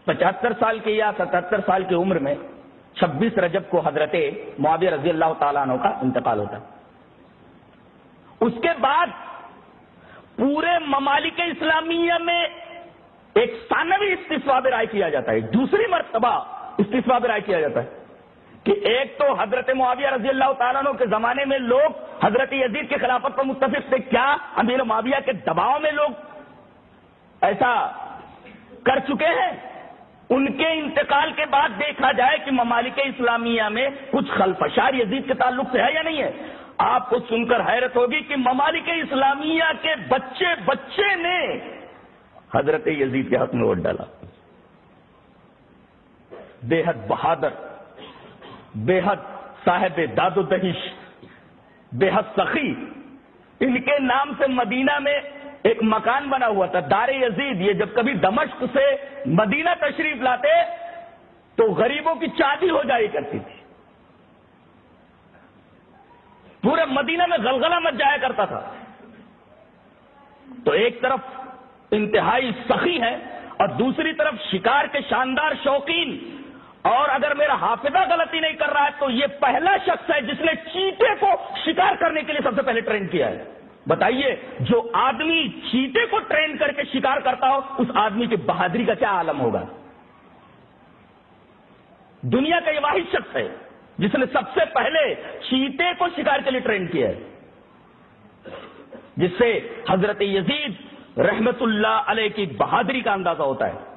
75 سال کی یا 77 سال کی عمر میں 26 رجب کو حضرت معاویہ رضی اللہ تعالیٰ عنہ کا انتقال ہوتا ہے۔ اس کے بعد پورے ممالک اسلامیہ میں ایک ثانوی استصواب رائے کیا جاتا ہے، دوسری مرتبہ استصواب رائے کیا جاتا ہے کہ ایک تو حضرت معاویہ رضی اللہ تعالیٰ عنہ کے زمانے میں لوگ حضرت یزید کی خلافت پر متفق تھے، کیا امیر معاویہ کے دباؤ میں لوگ ایسا کر چکے ہیں؟ ان کے انتقال کے بعد دیکھا جائے کہ ممالک اسلامیہ میں کچھ خلفشار یزید کے تعلق سے ہے یا نہیں ہے۔ آپ کو سن کر حیرت ہوگی کہ ممالک اسلامیہ کے بچے نے حضرت یزید کے حق میں ووٹ ڈالا۔ بے حد بہادر، بے حد صاحب داد و دہش، بے حد سخی، ان کے نام سے مدینہ میں ایک مکان بنا ہوا تھا، دار یزید۔ یہ جب کبھی دمشق سے مدینہ تشریف لاتے تو غریبوں کی چادی ہو جائی کرتی تھی، پورے مدینہ میں غلغلہ مچ جایا کرتا تھا۔ تو ایک طرف انتہائی سخی ہے اور دوسری طرف شکار کے شاندار شوقین، اور اگر میرا حافظہ غلطی نہیں کر رہا ہے تو یہ پہلا شخص ہے جس نے چیتے کو شکار کرنے کے لیے سب سے پہلے ٹرین کیا ہے۔ بتائیے، جو آدمی چیتے کو ٹرین کر کے شکار کرتا ہو اس آدمی کی بہادری کا کیا عالم ہوگا۔ دنیا کا یہ واحد شخص ہے جس نے سب سے پہلے چیتے کو شکار کے لیے ٹرین کیا ہے، جس سے حضرت یزید رحمت اللہ علیہ کی بہادری کا اندازہ ہوتا ہے۔